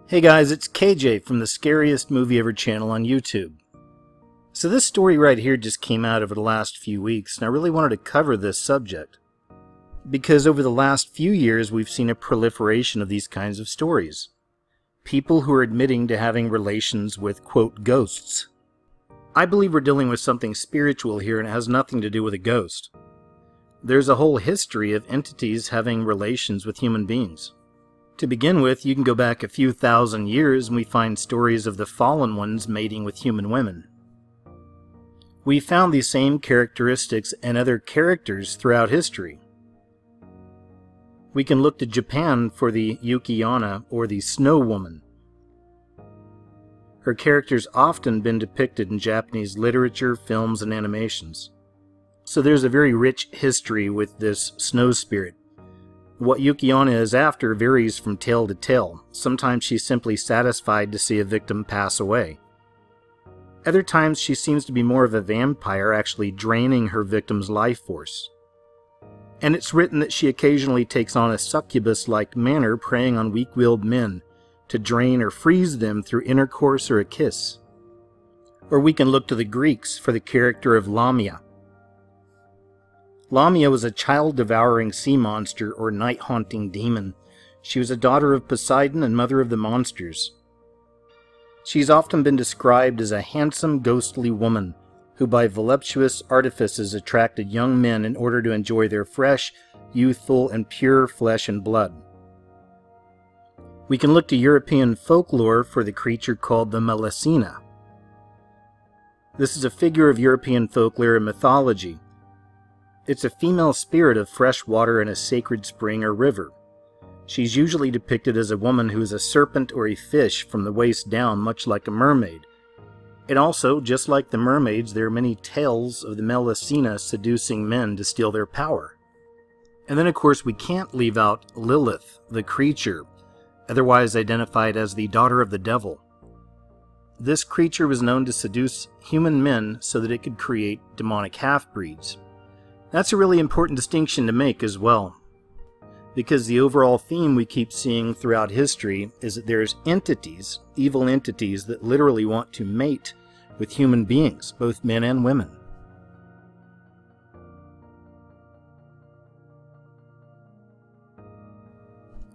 Hey guys, it's KJ from the Scariest Movie Ever channel on YouTube. So this story right here just came out over the last few weeks, and I really wanted to cover this subject. Because over the last few years we've seen a proliferation of these kinds of stories. People who are admitting to having relations with, quote, ghosts. I believe we're dealing with something spiritual here, and it has nothing to do with a ghost. There's a whole history of entities having relations with human beings. To begin with, you can go back a few thousand years and we find stories of the fallen ones mating with human women. We found these same characteristics and other characters throughout history. We can look to Japan for the Yuki-onna, or the Snow Woman. Her character's often been depicted in Japanese literature, films, and animations. So there's a very rich history with this snow spirit. What Yuki-onna is after varies from tale to tale. Sometimes she's simply satisfied to see a victim pass away. Other times she seems to be more of a vampire, actually draining her victim's life force. And it's written that she occasionally takes on a succubus-like manner, preying on weak-willed men to drain or freeze them through intercourse or a kiss. Or we can look to the Greeks for the character of Lamia. Lamia was a child-devouring sea monster or night-haunting demon. She was a daughter of Poseidon and mother of the monsters. She's often been described as a handsome, ghostly woman who by voluptuous artifices attracted young men in order to enjoy their fresh, youthful, and pure flesh and blood. We can look to European folklore for the creature called the Melusina. This is a figure of European folklore and mythology. It's a female spirit of fresh water in a sacred spring or river. She's usually depicted as a woman who is a serpent or a fish from the waist down, much like a mermaid. And also, just like the mermaids, there are many tales of the Melusina seducing men to steal their power. And then of course we can't leave out Lilith, the creature, otherwise identified as the daughter of the devil. This creature was known to seduce human men so that it could create demonic half-breeds. That's a really important distinction to make as well, because the overall theme we keep seeing throughout history is that there's entities, evil entities, that literally want to mate with human beings, both men and women.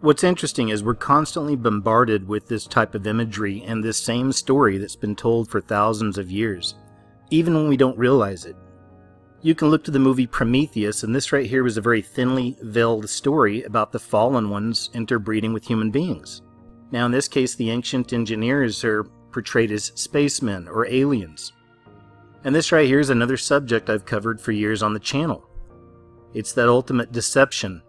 What's interesting is we're constantly bombarded with this type of imagery and this same story that's been told for thousands of years, even when we don't realize it. You can look to the movie Prometheus, and this right here was a very thinly veiled story about the fallen ones interbreeding with human beings. Now in this case, the ancient engineers are portrayed as spacemen or aliens. And this right here is another subject I've covered for years on the channel. It's that ultimate deception,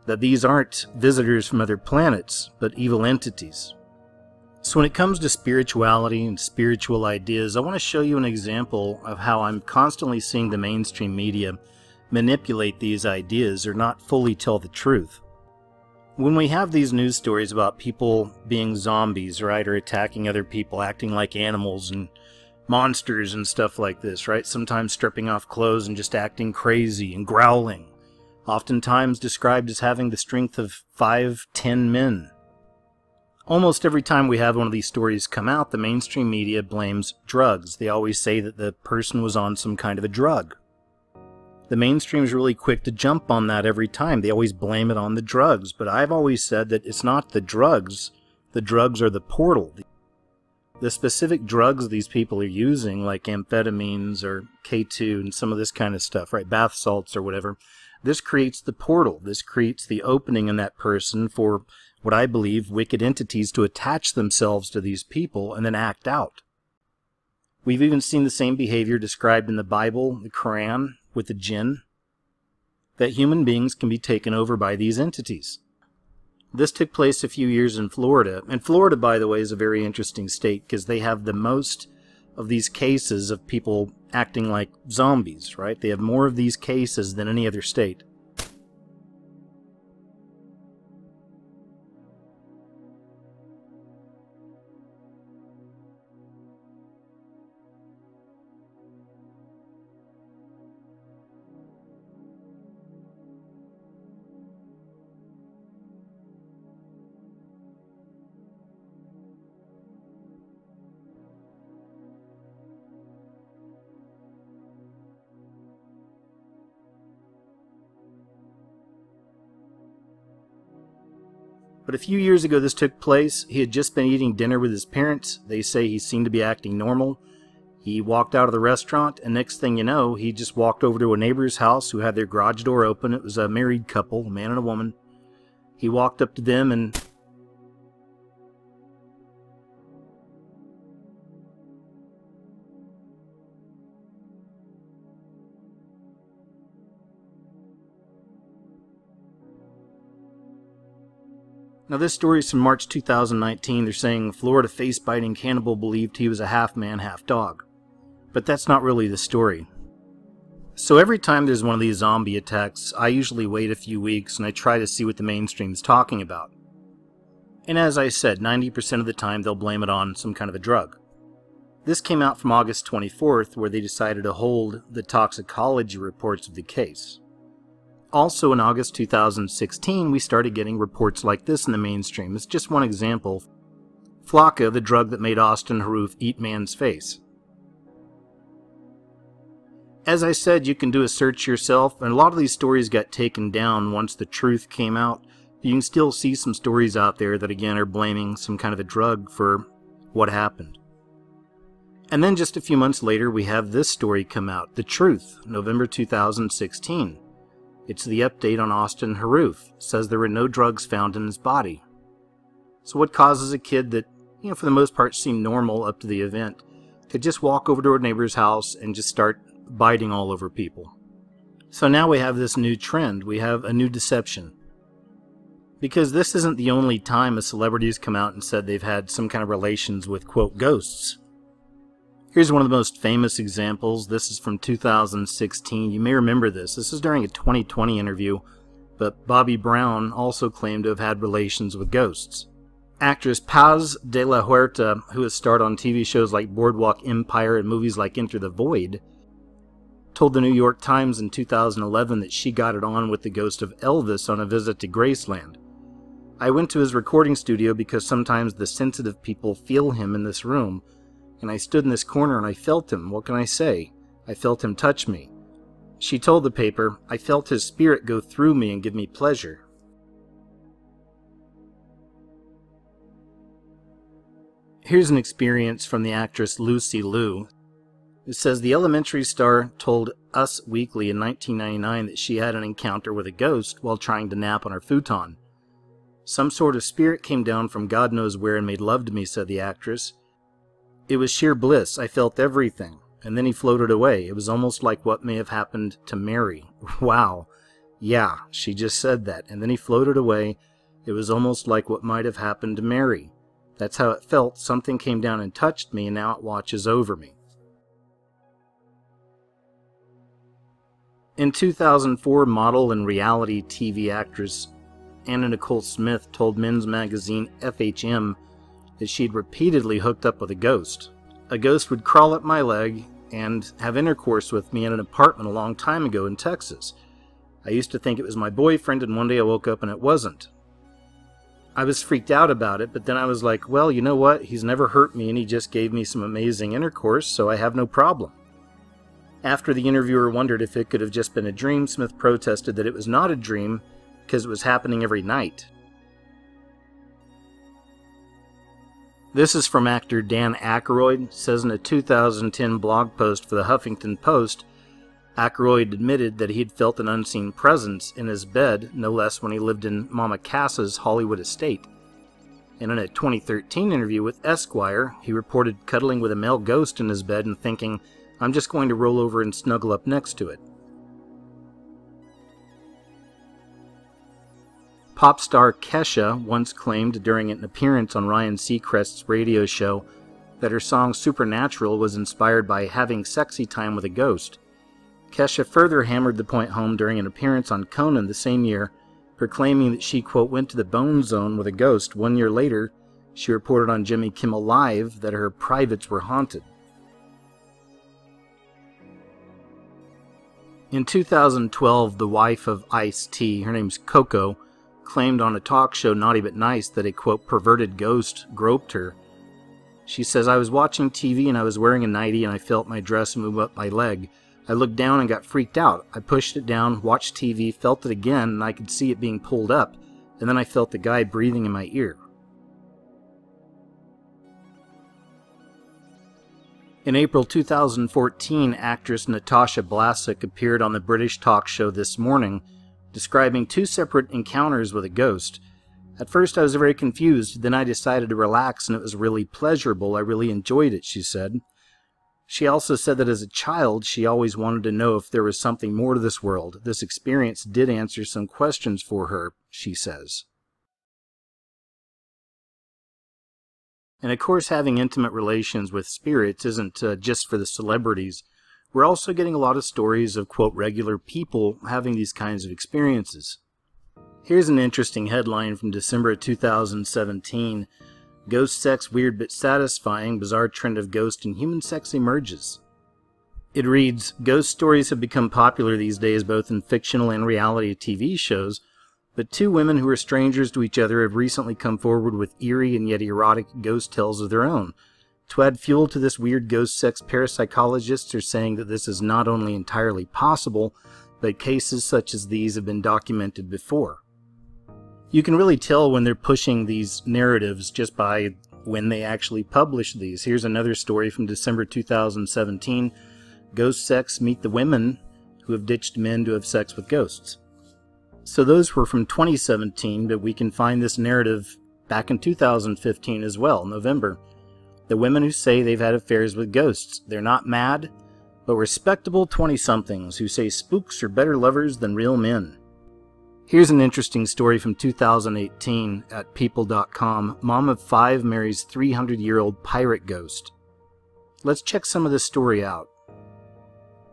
that these aren't visitors from other planets, but evil entities. So when it comes to spirituality and spiritual ideas, I want to show you an example of how I'm constantly seeing the mainstream media manipulate these ideas or not fully tell the truth. When we have these news stories about people being zombies, right, or attacking other people, acting like animals and monsters and stuff like this, right, sometimes stripping off clothes and just acting crazy and growling, oftentimes described as having the strength of 5-10 men. Almost every time we have one of these stories come out, the mainstream media blames drugs. They always say that the person was on some kind of a drug. The mainstream is really quick to jump on that every time. They always blame it on the drugs. But I've always said that it's not the drugs. The drugs are the portal. The specific drugs these people are using, like amphetamines or K2 and some of this kind of stuff, right? Bath salts or whatever. This creates the portal. This creates the opening in that person for what I believe wicked entities to attach themselves to these people and then act out. We've even seen the same behavior described in the Bible, the Quran, with the jinn, that human beings can be taken over by these entities. This took place a few years in Florida, and Florida, by the way, is a very interesting state because they have the most of these cases of people acting like zombies, right? They have more of these cases than any other state. But a few years ago this took place. He had just been eating dinner with his parents. They say he seemed to be acting normal. He walked out of the restaurant, and next thing you know, he just walked over to a neighbor's house who had their garage door open. It was a married couple, a man and a woman. He walked up to them and... Now this story is from March 2019. They're saying Florida face-biting cannibal believed he was a half-man, half-dog. But that's not really the story. So every time there's one of these zombie attacks, I usually wait a few weeks and I try to see what the mainstream's talking about. And as I said, 90% of the time they'll blame it on some kind of a drug. This came out from August 24th, where they decided to hold the toxicology reports of the case. Also in August 2016, we started getting reports like this in the mainstream. It's just one example. Flocka, the drug that made Austin Harrouff eat man's face. As I said, you can do a search yourself, and a lot of these stories got taken down once the truth came out. You can still see some stories out there that again are blaming some kind of a drug for what happened. And then just a few months later, we have this story come out, The Truth, November 2016. It's the update on Austin Harrouff. It says there were no drugs found in his body. So what causes a kid that, for the most part seemed normal up to the event, to just walk over to a neighbor's house and just start biting all over people? So now we have this new trend. We have a new deception. Because this isn't the only time a celebrity has come out and said they've had some kind of relations with, quote, ghosts. Here's one of the most famous examples. This is from 2016. You may remember this. This is during a 2020 interview, but Bobby Brown also claimed to have had relations with ghosts. Actress Paz de la Huerta, who has starred on TV shows like Boardwalk Empire and movies like Enter the Void, told the New York Times in 2011 that she got it on with the ghost of Elvis on a visit to Graceland. I went to his recording studio because sometimes the sensitive people feel him in this room, and I stood in this corner and I felt him. What can I say? I felt him touch me. She told the paper, I felt his spirit go through me and give me pleasure. Here's an experience from the actress Lucy Liu. It says the elementary star told Us Weekly in 1999 that she had an encounter with a ghost while trying to nap on her futon. Some sort of spirit came down from God knows where and made love to me, said the actress. It was sheer bliss. I felt everything. And then he floated away. It was almost like what may have happened to Mary. Wow. Yeah, she just said that. And then he floated away. It was almost like what might have happened to Mary. That's how it felt. Something came down and touched me, and now it watches over me. In 2004, model and reality TV actress Anna Nicole Smith told men's magazine FHM that she'd repeatedly hooked up with a ghost. A ghost would crawl up my leg and have intercourse with me in an apartment a long time ago in Texas. I used to think it was my boyfriend, and one day I woke up and it wasn't. I was freaked out about it, but then I was like, well, you know what? He's never hurt me and he just gave me some amazing intercourse, so I have no problem. After the interviewer wondered if it could have just been a dream, Smith protested that it was not a dream because it was happening every night. This is from actor Dan Aykroyd. It says in a 2010 blog post for the Huffington Post, Aykroyd admitted that he had felt an unseen presence in his bed, no less when he lived in Mama Cass's Hollywood estate. And in a 2013 interview with Esquire, he reported cuddling with a male ghost in his bed and thinking, I'm just going to roll over and snuggle up next to it. Pop star Kesha once claimed during an appearance on Ryan Seacrest's radio show that her song Supernatural was inspired by having sexy time with a ghost. Kesha further hammered the point home during an appearance on Conan the same year, proclaiming that she, quote, went to the bone zone with a ghost. 1 year later, she reported on Jimmy Kimmel Live that her privates were haunted. In 2012, the wife of Ice-T, her name's Coco, claimed on a talk show Naughty But Nice that a, quote, perverted ghost groped her. She says, I was watching TV and I was wearing a nightie and I felt my dress move up my leg. I looked down and got freaked out. I pushed it down, watched TV, felt it again, and I could see it being pulled up. and then I felt the guy breathing in my ear. In April 2014, actress Natasha Blasek appeared on the British talk show This Morning, describing 2 separate encounters with a ghost. At first I was very confused, then I decided to relax and it was really pleasurable. I really enjoyed it, she said. She also said that as a child she always wanted to know if there was something more to this world. This experience did answer some questions for her, she says. And of course, having intimate relations with spirits isn't just for the celebrities. We're also getting a lot of stories of, quote, regular people having these kinds of experiences. Here's an interesting headline from December of 2017. Ghost sex weird but satisfying, bizarre trend of ghost and human sex emerges. It reads, ghost stories have become popular these days both in fictional and reality TV shows, but 2 women who are strangers to each other have recently come forward with eerie and yet erotic ghost tales of their own. To add fuel to this weird ghost sex, parapsychologists are saying that this is not only entirely possible, but cases such as these have been documented before. You can really tell when they're pushing these narratives just by when they actually publish these. Here's another story from December 2017. Ghost sex, meet the women who have ditched men to have sex with ghosts. So those were from 2017, but we can find this narrative back in 2015 as well, November. The women who say they've had affairs with ghosts. They're not mad, but respectable 20-somethings who say spooks are better lovers than real men. Here's an interesting story from 2018 at People.com. Mom of 5 marries 300-year-old pirate ghost. Let's check some of this story out.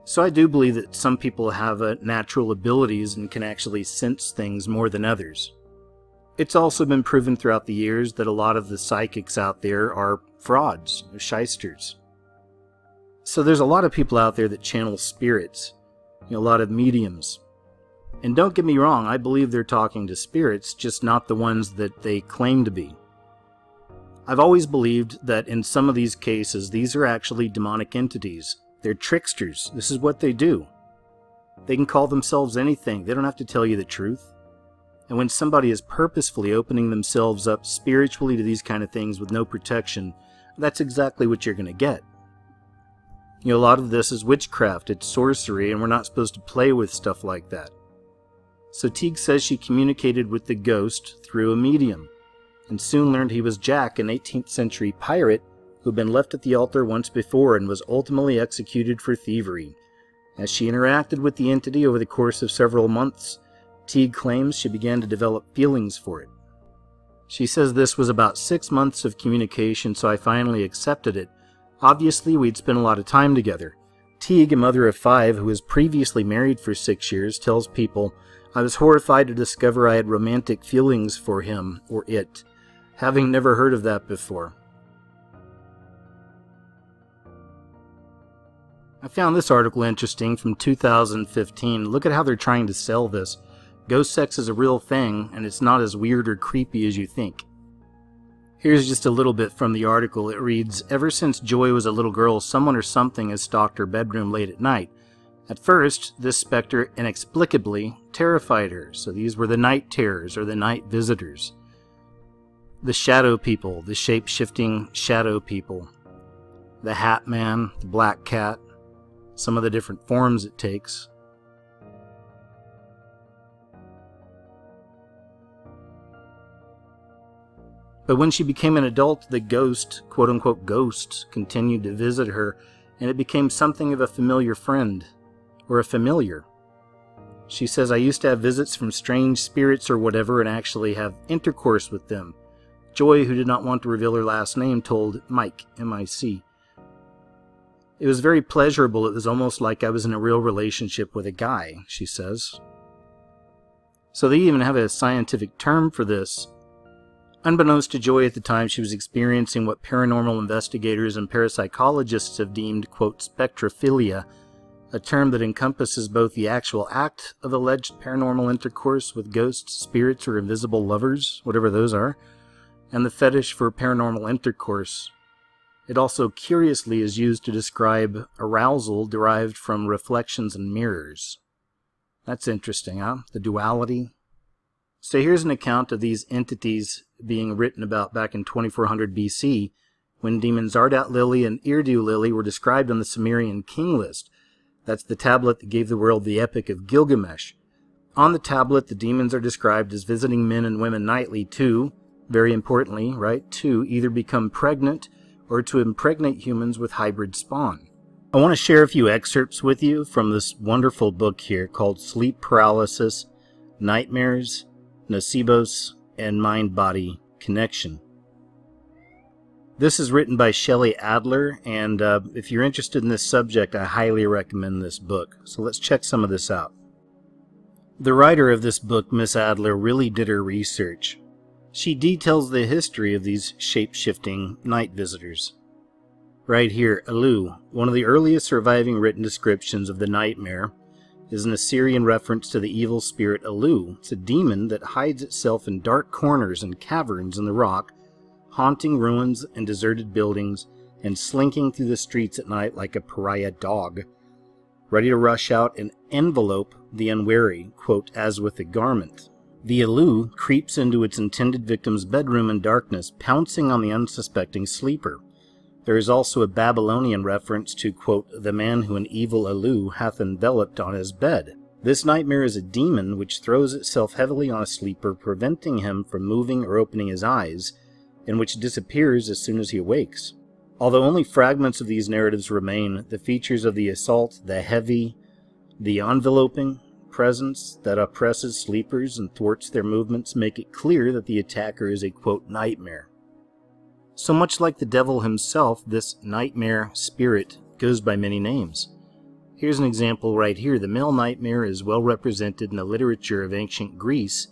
So I do believe that some people have natural abilities and can actually sense things more than others. It's also been proven throughout the years that a lot of the psychics out there are frauds, or shysters. So there's a lot of people out there that channel spirits, a lot of mediums. And don't get me wrong, I believe they're talking to spirits, just not the ones that they claim to be. I've always believed that in some of these cases, these are actually demonic entities. They're tricksters. This is what they do. They can call themselves anything. They don't have to tell you the truth. And when somebody is purposefully opening themselves up spiritually to these kind of things with no protection, that's exactly what you're going to get. A lot of this is witchcraft. It's sorcery, and we're not supposed to play with stuff like that. So Teague says she communicated with the ghost through a medium, and soon learned he was Jack, an 18th century pirate who'd been left at the altar once before and was ultimately executed for thievery. As she interacted with the entity over the course of several months, Teague claims she began to develop feelings for it. She says this was about 6 months of communication, so I finally accepted it. Obviously, we'd spent a lot of time together. Teague, a mother of 5 who was previously married for 6 years, tells People, I was horrified to discover I had romantic feelings for him, or it, having never heard of that before. I found this article interesting from 2015. Look at how they're trying to sell this. Ghost sex is a real thing, and it's not as weird or creepy as you think. Here's just a little bit from the article. It reads, ever since Joy was a little girl, someone or something has stalked her bedroom late at night. At first, this specter inexplicably terrified her, so these were the night terrors or the night visitors. The shadow people, the shape-shifting shadow people. The Hat Man, the Black Cat, some of the different forms it takes. But when she became an adult, the ghost, quote-unquote ghost, continued to visit her, and it became something of a familiar friend, or a familiar. She says, I used to have visits from strange spirits or whatever and actually have intercourse with them. Joy, who did not want to reveal her last name, told Mike, M-I-C. It was very pleasurable. It was almost like I was in a real relationship with a guy, she says. So they even have a scientific term for this. Unbeknownst to Joy at the time, she was experiencing what paranormal investigators and parapsychologists have deemed, quote, spectrophilia, a term that encompasses both the actual act of alleged paranormal intercourse with ghosts, spirits, or invisible lovers, whatever those are, and the fetish for paranormal intercourse. It also curiously is used to describe arousal derived from reflections in mirrors. That's interesting, huh? The duality. So here's an account of these entities being written about back in 2400 BC, when demons Ardat Lily and Irdu Lily were described on the Sumerian king list. That's the tablet that gave the world the Epic of Gilgamesh. On the tablet, the demons are described as visiting men and women nightly to, very importantly, right, to either become pregnant or to impregnate humans with hybrid spawn. I want to share a few excerpts with you from this wonderful book here called Sleep Paralysis, Nightmares, Nocebos, and Mind-Body Connection. This is written by Shelley Adler, and if you're interested in this subject, I highly recommend this book. So let's check some of this out. The writer of this book, Miss Adler, really did her research. She details the history of these shape-shifting night visitors. Right here, Alu, one of the earliest surviving written descriptions of the nightmare, is an Assyrian reference to the evil spirit Alu. It's a demon that hides itself in dark corners and caverns in the rock, haunting ruins and deserted buildings, and slinking through the streets at night like a pariah dog, ready to rush out and envelope the unwary, quote, as with a garment. The Alu creeps into its intended victim's bedroom in darkness, pouncing on the unsuspecting sleeper. There is also a Babylonian reference to, quote, the man who an evil Alu hath enveloped on his bed. This nightmare is a demon which throws itself heavily on a sleeper, preventing him from moving or opening his eyes, and which disappears as soon as he awakes. Although only fragments of these narratives remain, the features of the assault, the heavy, the enveloping presence that oppresses sleepers and thwarts their movements make it clear that the attacker is a, quote, nightmare. So much like the devil himself, this nightmare spirit goes by many names. Here's an example right here. The male nightmare is well represented in the literature of ancient Greece.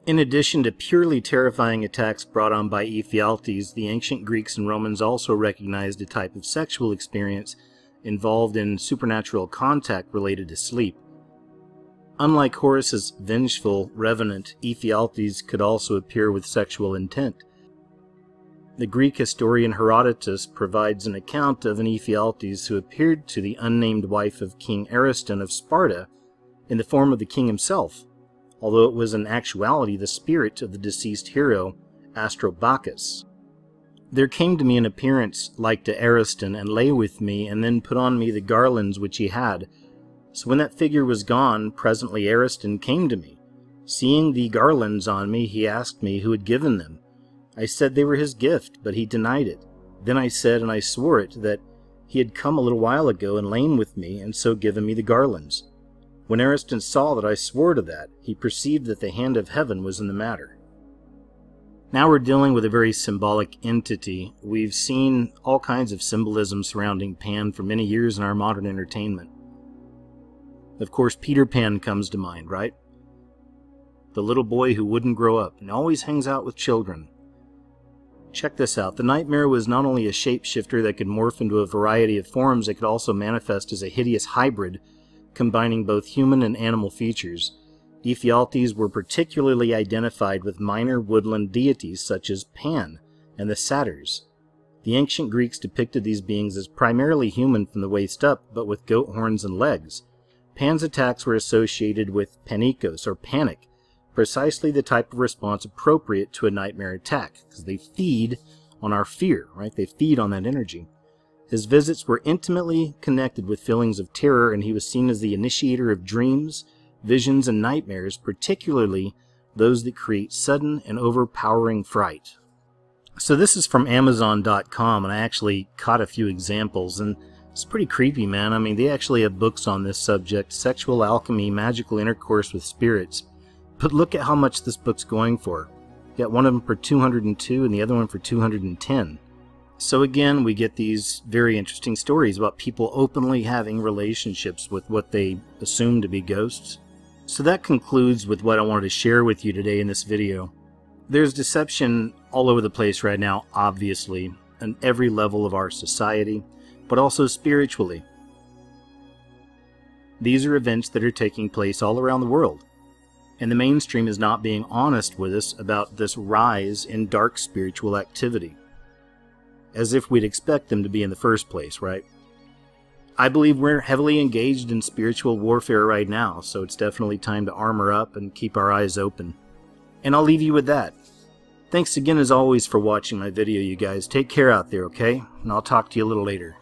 In addition to purely terrifying attacks brought on by Ephialtes, the ancient Greeks and Romans also recognized a type of sexual experience involved in supernatural contact related to sleep. Unlike Horus's vengeful revenant, Ephialtes could also appear with sexual intent. The Greek historian Herodotus provides an account of an Ephialtes who appeared to the unnamed wife of King Ariston of Sparta in the form of the king himself, although it was in actuality the spirit of the deceased hero, Astrobacchus. There came to me an appearance like to Ariston, and lay with me, and then put on me the garlands which he had. So when that figure was gone, presently Ariston came to me. Seeing the garlands on me, he asked me who had given them. I said they were his gift, but he denied it. Then I said, and I swore it, that he had come a little while ago and lain with me, and so given me the garlands. When Ariston saw that I swore to that, he perceived that the hand of heaven was in the matter. Now we're dealing with a very symbolic entity. We've seen all kinds of symbolism surrounding Pan for many years in our modern entertainment. Of course, Peter Pan comes to mind, right? The little boy who wouldn't grow up and always hangs out with children. Check this out. The nightmare was not only a shapeshifter that could morph into a variety of forms, it could also manifest as a hideous hybrid, combining both human and animal features. Ephialtes were particularly identified with minor woodland deities such as Pan and the satyrs. The ancient Greeks depicted these beings as primarily human from the waist up, but with goat horns and legs. Pan's attacks were associated with panikos, or panic, precisely the type of response appropriate to a nightmare attack, because they feed on our fear, right? They feed on that energy. His visits were intimately connected with feelings of terror, and he was seen as the initiator of dreams, visions, and nightmares, particularly those that create sudden and overpowering fright. So this is from Amazon.com, and I actually caught a few examples, and it's pretty creepy, man. I mean, they actually have books on this subject, sexual alchemy, magical intercourse with spirits. But look at how much this book's going for. You got one of them for $202 and the other one for $210. So again, we get these very interesting stories about people openly having relationships with what they assume to be ghosts. So that concludes with what I wanted to share with you today in this video. There's deception all over the place right now, obviously, on every level of our society, but also spiritually. These are events that are taking place all around the world, and the mainstream is not being honest with us about this rise in dark spiritual activity, as if we'd expect them to be in the first place, right? I believe we're heavily engaged in spiritual warfare right now, so it's definitely time to armor up and keep our eyes open. And I'll leave you with that. Thanks again as always for watching my video, you guys. Take care out there, okay? And I'll talk to you a little later.